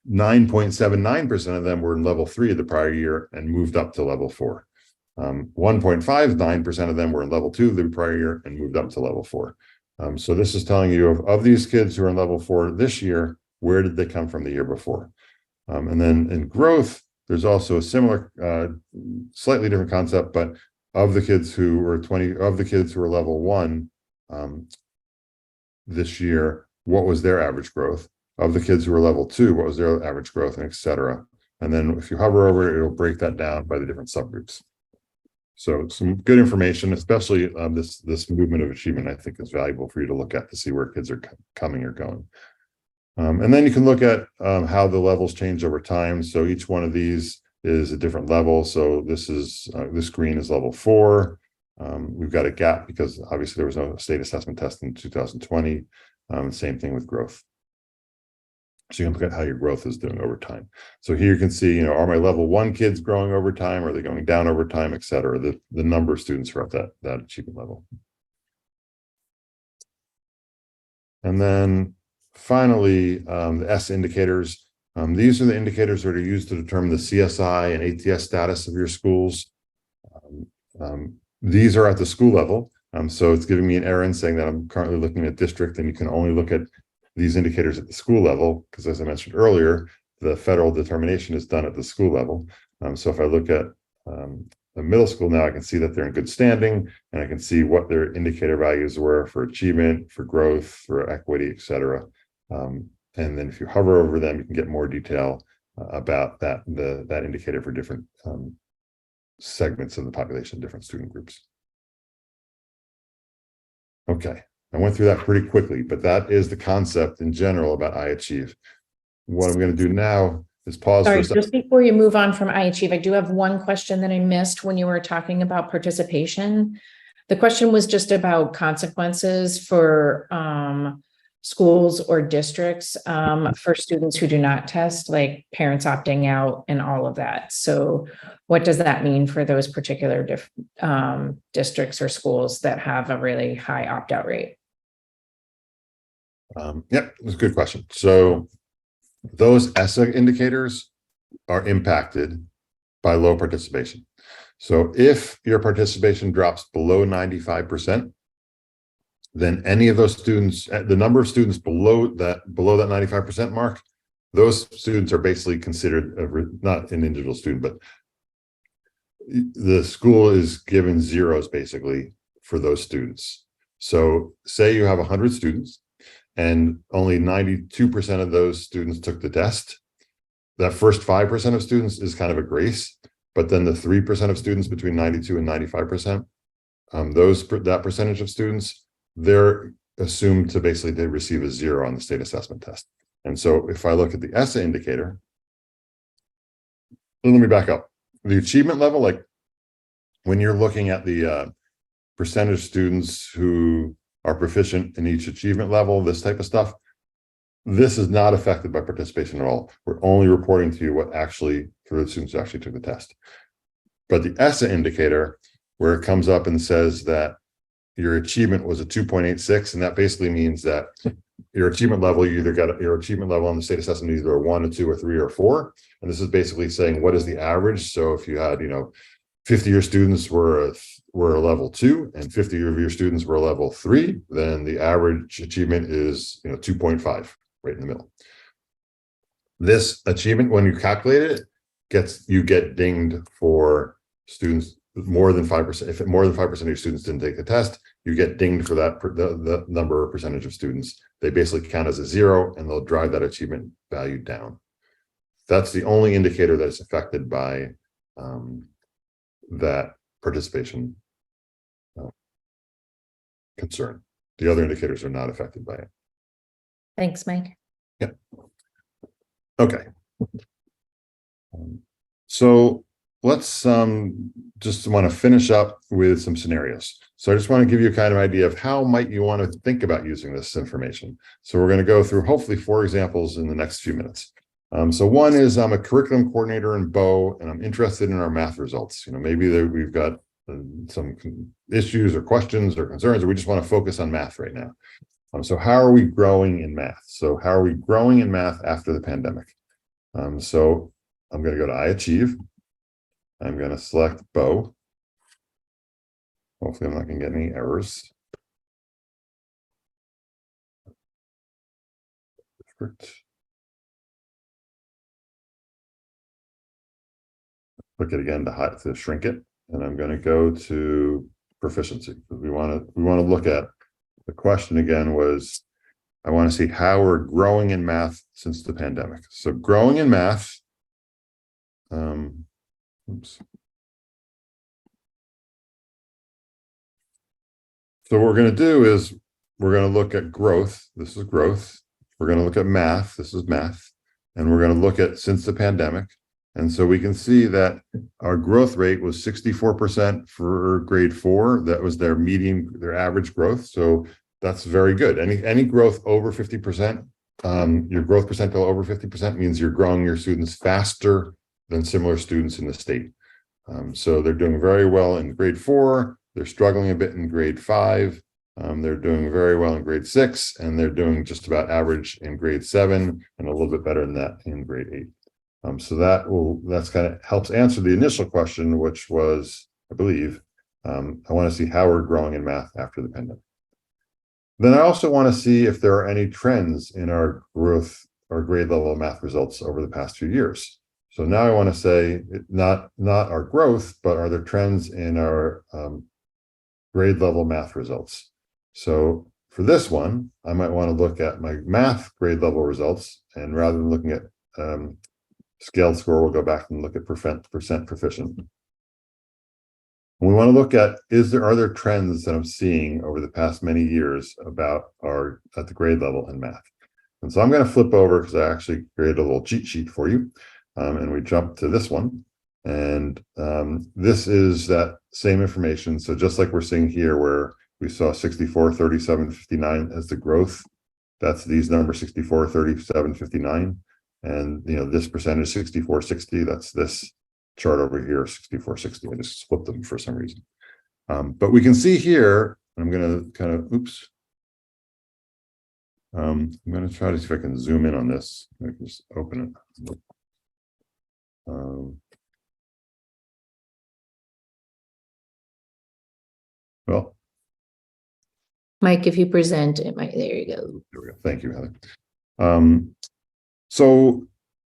9.79% of them were in level 3 of the prior year and moved up to level 4. 1.59% of them were in level 2 of the prior year and moved up to level 4. So this is telling you of these kids who are in level 4 this year, where did they come from the year before? And then in growth, there's also a similar, slightly different concept, but of the kids who were level 1 this year, what was their average growth? Of the kids who were level 2, what was their average growth, and et cetera. And then if you hover over it, it'll break that down by the different subgroups. So some good information, especially this movement of achievement, I think is valuable for you to look at to see where kids are coming or going. And then you can look at how the levels change over time. So each one of these is a different level. So this green is level 4. We've got a gap because obviously there was no state assessment test in 2020. Same thing with growth. So you can look at how your growth is doing over time. So here you can see, are my level 1 kids growing over time? Are they going down over time, et cetera? The number of students are at that achievement level. And then finally, the S indicators. These are the indicators that are used to determine the CSI and ATS status of your schools. These are at the school level. So it's giving me an error in saying that I'm currently looking at district, and you can only look at these indicators at the school level, because as I mentioned earlier, the federal determination is done at the school level. So if I look at the middle school now, I can see that they're in good standing, and I can see what their indicator values were for achievement, for growth, for equity, et cetera. And then if you hover over them, you can get more detail about that indicator for different segments of the population, different student groups. Okay, I went through that pretty quickly, but that is the concept in general about iAchieve. What I'm going to do now is pause for a second. Just before you move on from iAchieve, I do have one question that I missed when you were talking about participation. The question was just about consequences for schools or districts for students who do not test, like parents opting out and all of that. So what does that mean for those particular districts or schools that have a really high opt-out rate? Yep, that's a good question. So those ESSA indicators are impacted by low participation. So if your participation drops below 95%, then any of those students, the number of students below that 95% mark, those students are basically considered not an individual student, but the school is given zeros basically for those students. So say you have 100 students and only 92% of those students took the test. That first 5% of students is kind of a grace, but then the 3% of students between 92 and 95%, that percentage of students, they're assumed to basically they receive a 0 on the state assessment test. And so if I look at the ESSA indicator, let me back up. The achievement level, like when you're looking at the percentage of students who are proficient in each achievement level, this type of stuff, this is not affected by participation at all. We're only reporting to you what actually, for the students who actually took the test. But the ESSA indicator, where it comes up and says that your achievement was a 2.86, and that basically means that your achievement level, you either got your achievement level on the state assessment, either a 1, a 2, or 3, or 4. And this is basically saying what is the average. So if you had, 50 of your students were a level 2 and 50 of your students were a level 3, then the average achievement is 2.5, right in the middle. This achievement, when you calculate it, you get dinged for students more than 5%. If more than 5% of your students didn't take the test, you get dinged for that the number or percentage of students. They basically count as a 0, and they'll drive that achievement value down. That's the only indicator that is affected by that participation concern. The other indicators are not affected by it. Thanks, Mike. Yep. Okay. So let's just want to finish up with some scenarios. So I just want to give you a kind of idea of how might you want to think about using this information. So we're going to go through hopefully 4 examples in the next few minutes. So one is I'm a curriculum coordinator in Bow, and I'm interested in our math results. Maybe we've got some issues or questions or concerns, or we just want to focus on math right now. So how are we growing in math? So how are we growing in math after the pandemic? So I'm going to go to iAchieve. I'm going to select Bow. Hopefully I'm not going to get any errors. Perfect. Click it again to shrink it, and I'm going to go to proficiency, because we want to look at the question again was, I want to see how we're growing in math since the pandemic. So growing in math, oops. So what we're going to do is we're going to look at growth. This is growth. We're going to look at math. This is math. And we're going to look at since the pandemic. And so we can see that our growth rate was 64% for grade 4. That was their median, their average growth. So that's very good. Any growth over 50%, your growth percentile over 50% means you're growing your students faster than similar students in the state. So they're doing very well in grade 4. They're struggling a bit in grade 5. They're doing very well in grade 6, and they're doing just about average in grade 7, and a little bit better than that in grade 8. So that's kind of helps answer the initial question, which was, I believe, I want to see how we're growing in math after the pandemic. Then I also want to see if there are any trends in our growth or grade level math results over the past few years. So now I want to say not our growth, but are there trends in our grade level math results? So for this one, I might want to look at my math grade level results, and rather than looking at scaled score, we'll go back and look at percent proficient. We want to look at are there trends that I'm seeing over the past many years about at the grade level in math. And so I'm going to flip over because I actually created a little cheat sheet for you, and we jump to this one, and this is that same information. So just like we're seeing here, where we saw 64, 37, 59 as the growth, that's these numbers 64, 37, 59, and this percentage 64, 60. That's this chart over here, 64, 60. I just flipped them for some reason. But we can see here, I'm going to kind of, I'm going to try to see if I can zoom in on this. I can just open it. Well, Mike, if you present it, Mike, there you go. There we go. Thank you, Heather. So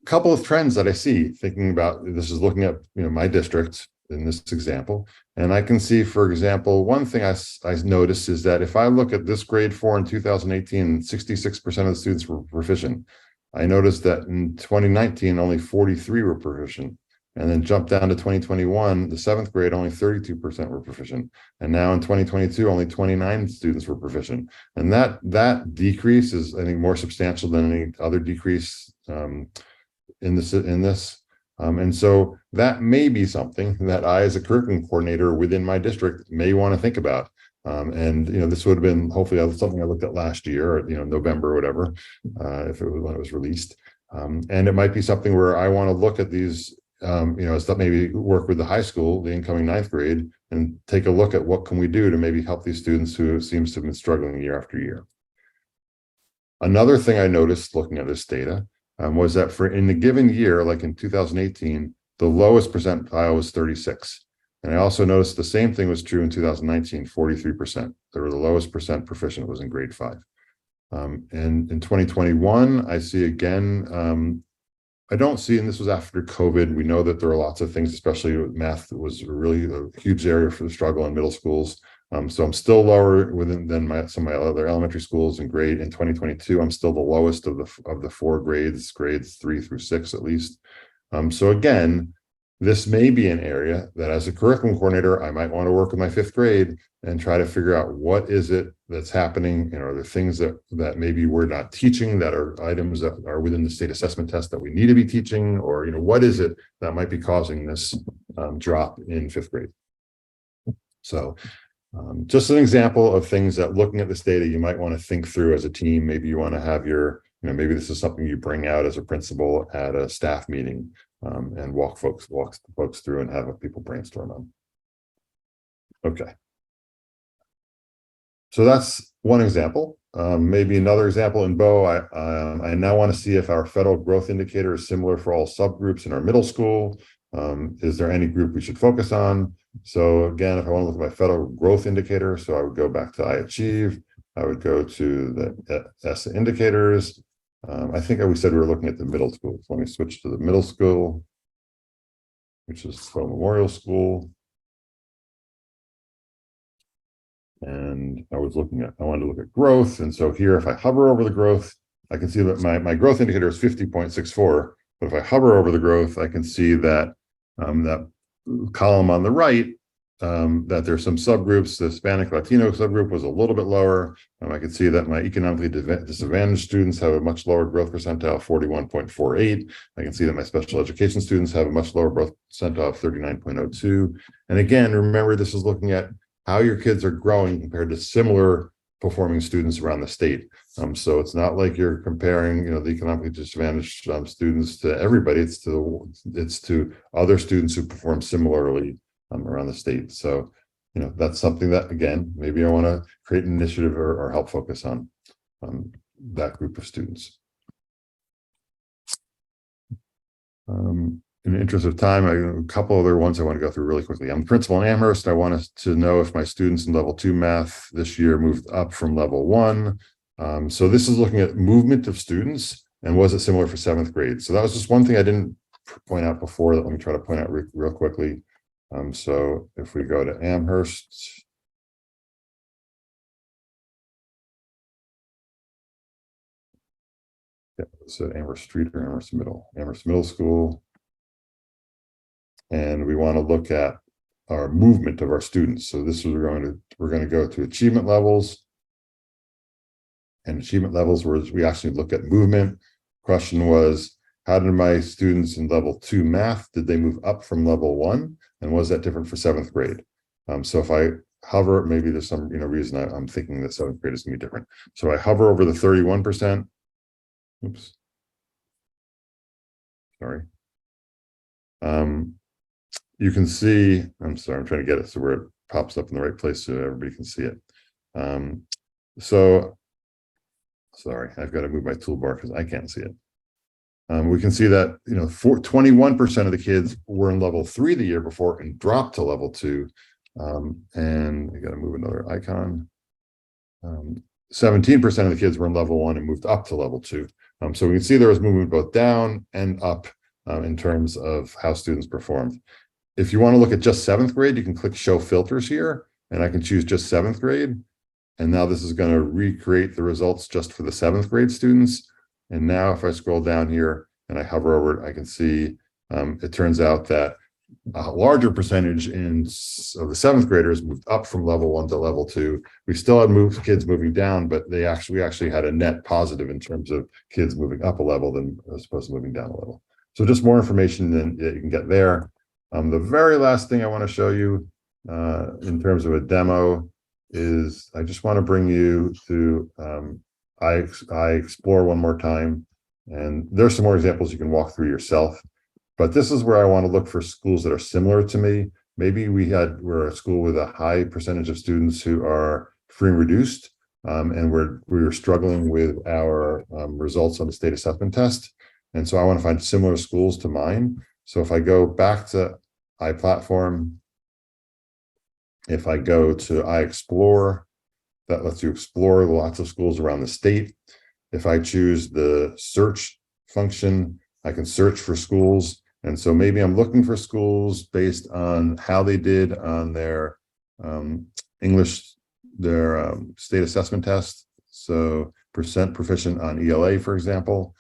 a couple of trends that I see thinking about this is looking at my district in this example, and I can see, for example, one thing I noticed is that if I look at this grade 4 in 2018, 66% of the students were proficient. I noticed that in 2019 only 43 were proficient, and then jumped down to 2021, the 7th grade, only 32% were proficient, and now in 2022 only 29 students were proficient. And that decrease is, I think, more substantial than any other decrease in this. And so that may be something that I, as a curriculum coordinator within my district, may want to think about. And this would have been hopefully something I looked at last year, or November or whatever, if it was when it was released. And it might be something where I want to look at these, maybe work with the high school, the incoming 9th grade, and take a look at what can we do to maybe help these students who seems to have been struggling year after year. Another thing I noticed looking at this data was that in the given year, like in 2018, the lowest percentile was 36. And I also noticed the same thing was true in 2019, 43%. They were the lowest percent proficient was in grade 5. And in 2021, I see again, I don't see, and this was after COVID, we know that there are lots of things, especially math was really a huge area for the struggle in middle schools. So I'm still lower than some of my other elementary schools in grade. In 2022, I'm still the lowest of the 4 grades 3 through 6 at least. So again, this may be an area that as a curriculum coordinator, I might want to work with my 5th grade and try to figure out what is it that's happening. Are there things that maybe we're not teaching, that are items that are within the state assessment test that we need to be teaching, or what is it that might be causing this drop in 5th grade? So just an example of things that, looking at this data, you might want to think through as a team. Maybe you want to have maybe this is something you bring out as a principal at a staff meeting, and walk folks through and have people brainstorm on. Okay. So that's one example. Maybe another example in Bo, I now want to see if our federal growth indicator is similar for all subgroups in our middle school. Is there any group we should focus on? So again, if I want to look at my federal growth indicator, so I would go back to iAchieve. I would go to the S indicators. I think we said we were looking at the middle school. So let me switch to the middle school, which is Sloan Memorial School. And I wanted to look at growth. And so here, if I hover over the growth, I can see that my growth indicator is 50.64. But if I hover over the growth, I can see that that column on the right, that there's some subgroups. The Hispanic Latino subgroup was a little bit lower. I can see that my economically disadvantaged students have a much lower growth percentile, 41.48. I can see that my special education students have a much lower growth percentile of 39.02. And again, remember, this is looking at how your kids are growing compared to similar performing students around the state. So it's not like you're comparing, the economically disadvantaged students to everybody. It's to other students who perform similarly around the state. So, that's something that, again, maybe I want to create an initiative or help focus on that group of students. In the interest of time, a couple other ones I want to go through really quickly. I'm the principal in Amherst. I want us to know if my students in level 2 math this year moved up from level 1. So this is looking at movement of students, and was it similar for 7th grade? So that was just one thing I didn't point out before that let me try to point out real quickly. So if we go to Amherst, so Amherst Street or Amherst Middle School. And we want to look at our movement of our students. So this is we're going to go to achievement levels. And achievement levels where we actually look at movement. Question was, how did my students in level 2 math, did they move up from level 1? And was that different for 7th grade? So if I hover, maybe there's some reason I'm thinking that 7th grade is going to be different. So I hover over the 31%. Oops. Sorry. You can see, I'm sorry, I'm trying to get it so where it pops up in the right place so everybody can see it. So sorry, I've got to move my toolbar because I can't see it. We can see that 21% of the kids were in level 3 the year before and dropped to level 2. And I got to move another icon. 17% of the kids were in level 1 and moved up to level 2. So we can see there was movement both down and up in terms of how students performed. If you want to look at just 7th grade, you can click show filters here, and I can choose just 7th grade. And now this is going to recreate the results just for the 7th grade students. And now if I scroll down here and I hover over it, I can see it turns out that a larger percentage of the 7th graders moved up from level 1 to level 2. We still had kids moving down, but we actually had a net positive in terms of kids moving up a level than as opposed to moving down a level. So just more information that you can get there. The very last thing I want to show you in terms of a demo is I just want to bring you to iExplore one more time. And there's some more examples you can walk through yourself. But this is where I want to look for schools that are similar to me. Maybe we're a school with a high percentage of students who are free and reduced, and we were struggling with our results on the state assessment test. And so I want to find similar schools to mine. So if I go back to iPlatform, if I go to iExplore, that lets you explore lots of schools around the state. If I choose the search function, I can search for schools. And so maybe I'm looking for schools based on how they did on their English, their state assessment test. So percent proficient on ELA, for example.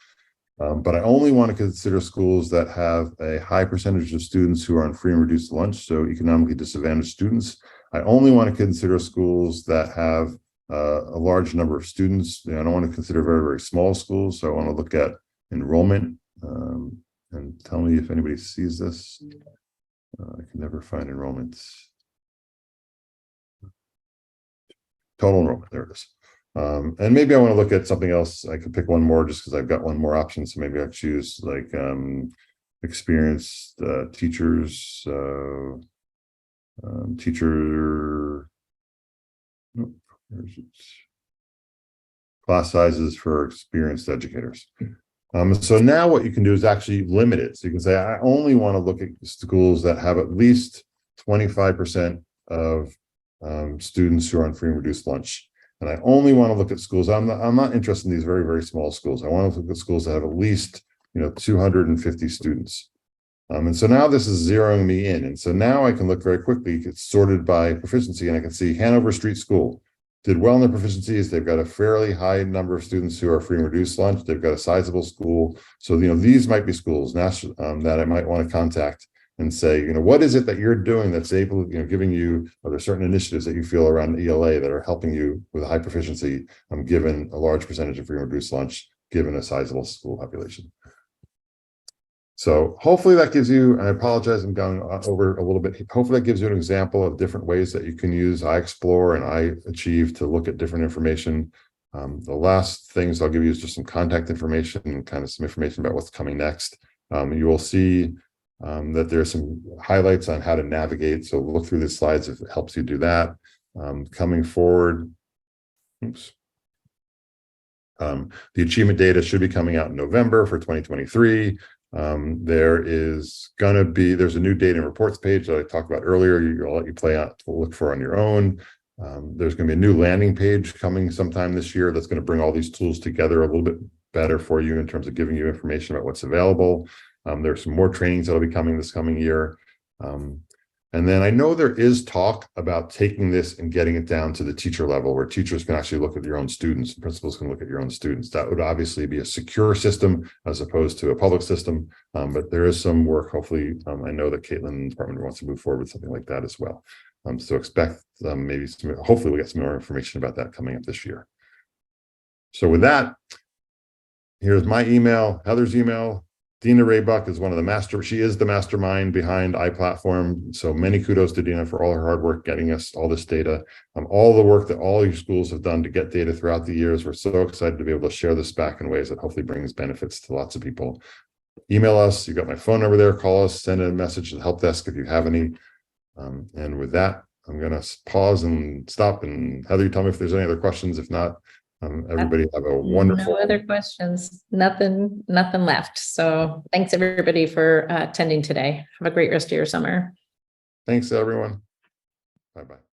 But I only want to consider schools that have a high percentage of students who are on free and reduced lunch, so economically disadvantaged students. I only want to consider schools that have a large number of students. I don't want to consider very, very small schools, so I want to look at enrollment. And tell me if anybody sees this. I can never find enrollments. Total enrollment, there it is. And maybe I want to look at something else. I could pick one more just because I've got one more option. So maybe I choose like experienced teachers, class sizes for experienced educators. So now what you can do is actually limit it. So you can say, I only want to look at schools that have at least 25% of students who are on free and reduced lunch. And I only want to look at schools. I'm not interested in these very, very small schools. I want to look at schools that have at least 250 students. And so now this is zeroing me in. And so now I can look very quickly. It's sorted by proficiency, and I can see Hanover Street School did well in their proficiencies. They've got a fairly high number of students who are free and reduced lunch. They've got a sizable school. So, these might be schools that I might want to contact and say, what is it that you're doing that's able, giving you, are there certain initiatives that you feel around ELA that are helping you with a high proficiency, given a large percentage of free and reduced lunch, given a sizable school population. So hopefully that gives you, I apologize, I'm going over a little bit. Hopefully that gives you an example of different ways that you can use iExplore and iAchieve to look at different information. The last things I'll give you is just some contact information and kind of some information about what's coming next. You will see that there's some highlights on how to navigate. So look through the slides if it helps you do that. Coming forward, oops. The achievement data should be coming out in November for 2023. There's a new data and reports page that I talked about earlier. I'll let you play out to look for on your own. There's going to be a new landing page coming sometime this year that's going to bring all these tools together a little bit better for you in terms of giving you information about what's available. There's some more trainings that'll be coming this coming year. And then I know there is talk about taking this and getting it down to the teacher level where teachers can actually look at your own students, and principals can look at your own students. That would obviously be a secure system as opposed to a public system. But there is some work. Hopefully, I know that Caitlin and the department wants to move forward with something like that as well. So expect hopefully we'll get some more information about that coming up this year. So with that, here's my email, Heather's email. Dina Raybuck is she is the mastermind behind iPlatform. So many kudos to Dina for all her hard work getting us all this data. All the work that all your schools have done to get data throughout the years. We're so excited to be able to share this back in ways that hopefully brings benefits to lots of people. Email us, you got my phone number there, call us, send a message to the help desk if you have any. And with that, I'm gonna pause and stop, and Heather, you tell me if there's any other questions. If not, everybody have a wonderful. No other questions. Nothing left. So thanks everybody for attending today. Have a great rest of your summer. Thanks everyone. Bye-bye.